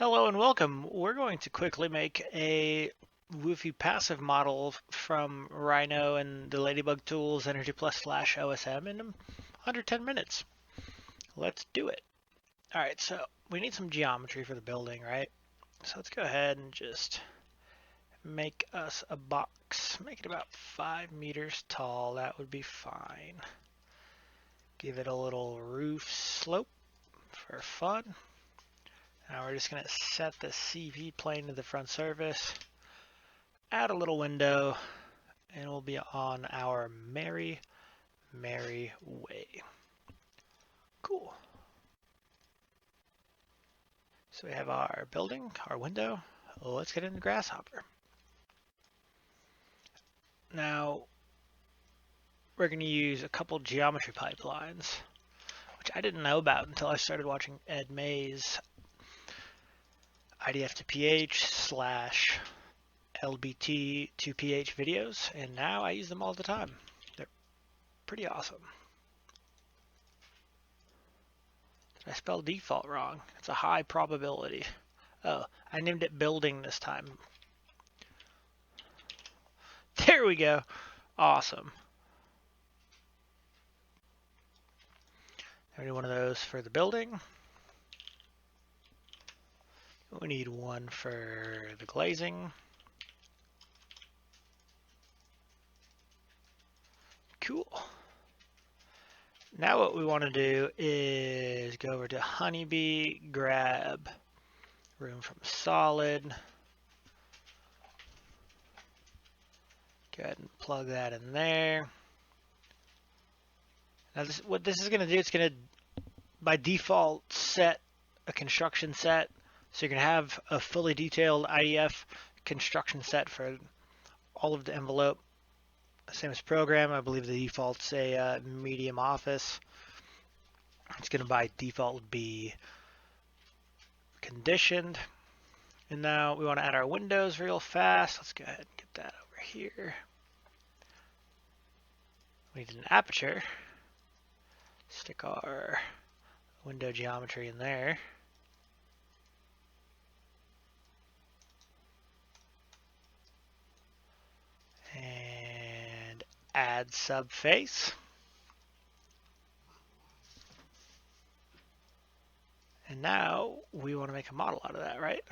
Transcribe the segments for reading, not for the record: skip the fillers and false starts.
Hello and welcome. We're going to quickly make a Wufi Passive model from Rhino and the Ladybug Tools Energy Plus / OSM in under 10 minutes. Let's do it. All right, so we need some geometry for the building, right? So let's go ahead and just make us a box. Make it about 5 meters tall. That would be fine. Give it a little roof slope for fun. Now we're just going to set the CV plane to the front surface, add a little window, and we'll be on our merry way. Cool. So we have our building, our window. Let's get into Grasshopper. Now we're going to use a couple geometry pipelines, which I didn't know about until I started watching Ed May's IDF to PH / LBT to PH videos, and now I use them all the time. They're pretty awesome. Did I spell default wrong? It's a high probability. Oh, I named it building this time. There we go. Awesome. I need one of those for the building. We need one for the glazing. Cool. Now what we want to do is go over to Honeybee, grab room from solid. Go ahead and plug that in there. Now what this is going to do, it's going to by default set a construction set. So you're going to have a fully detailed IDF construction set for all of the envelope. Same as program, I believe the default's a medium office. It's going to by default be conditioned. And now we want to add our windows real fast. Let's go ahead and get that over here. We need an aperture. Stick our window geometry in there. And add subface. And now we want to make a model out of that, right?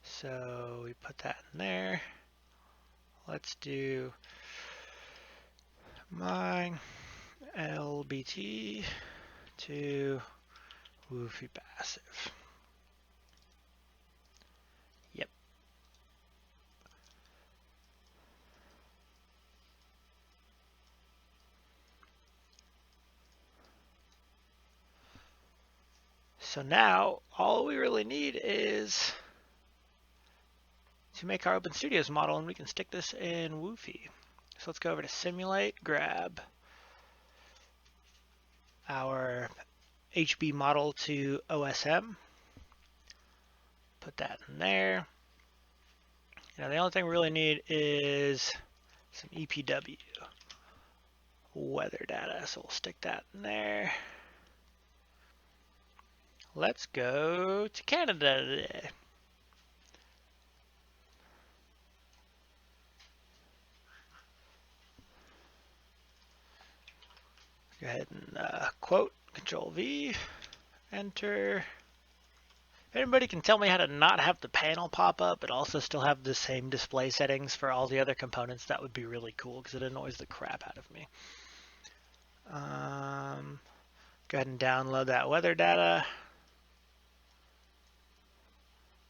So we put that in there. Let's do my LBT to Wufi Passive. Yep. So now all we really need is to make our Open Studios model, and we can stick this in Wufi. So let's go over to Simulate, grab our HB model to OSM, put that in there. Now the only thing we really need is some EPW weather data, so we'll stick that in there. Let's go to Canada today. Go ahead and quote, Control V, enter. If anybody can tell me how to not have the panel pop up but also still have the same display settings for all the other components, that would be really cool because it annoys the crap out of me. Go ahead and download that weather data.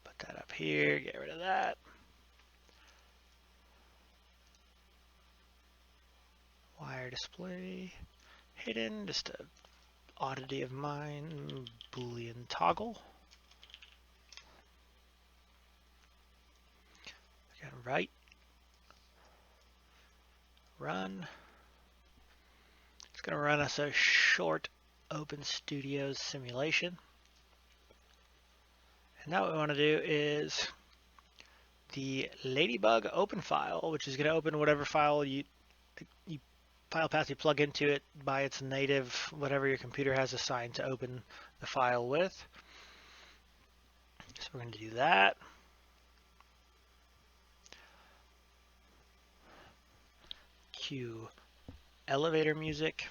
Put that up here, get rid of that. Wire display hidden, just a oddity of mine, Boolean toggle. Again, right, run. It's going to run us a short Open Studios simulation. And now what we want to do is the Ladybug open file, which is going to open whatever file file path you plug into it by its native, whatever your computer has assigned to open the file with. So we're going to do that. Cue elevator music.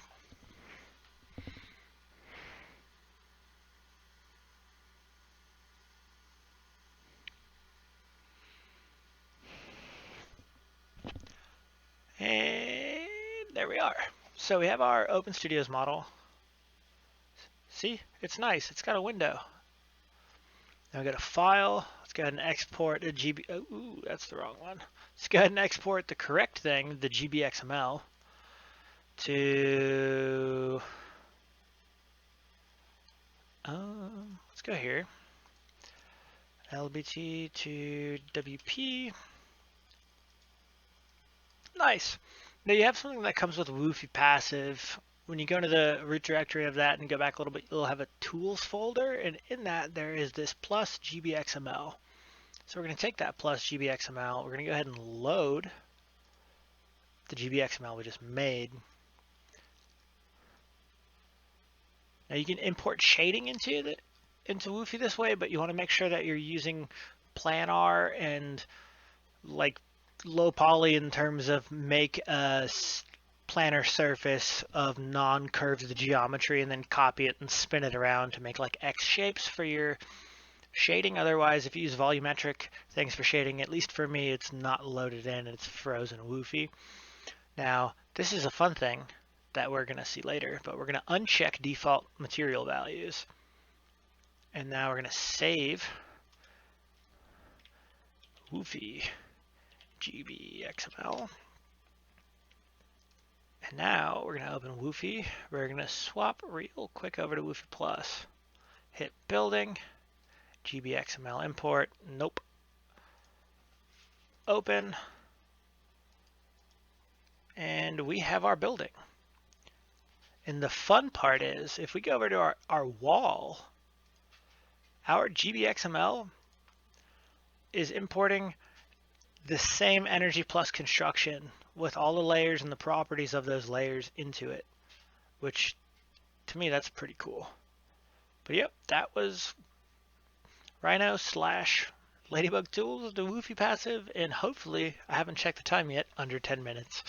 And there we are. So we have our Open Studios model. See, it's nice. It's got a window. Now we got a file. Let's go ahead and export a GB. Oh, ooh, that's the wrong one. Let's go ahead and export the correct thing, the GBXML, to. Let's go here. LBT to WP. Nice. Now you have something that comes with Wufi Passive. When you go to the root directory of that and go back a little bit, you'll have a tools folder, and in that there is this plus GBXML. So we're going to take that plus GBXML. We're going to go ahead and load the GBXML we just made. Now you can import shading into Wufi this way, but you want to make sure that you're using planar and like low poly in terms of make a planar surface of non-curved geometry and then copy it and spin it around to make like X shapes for your shading. Otherwise, if you use volumetric things for shading, at least for me, it's not loaded in. It's frozen Wufi. Now, this is a fun thing that we're going to see later, but we're going to uncheck default material values. And now we're going to save Wufi GBXML. And now we're going to open Wufi. We're going to swap real quick over to Wufi Plus. Hit building, GBXML import, nope. Open, and we have our building. And the fun part is, if we go over to our wall, our GBXML is importing the same Energy Plus construction with all the layers and the properties of those layers into it, which to me, that's pretty cool. But yep, that was Rhino / ladybug.tools, the Wufi Passive, and hopefully, I haven't checked the time yet, under 10 minutes.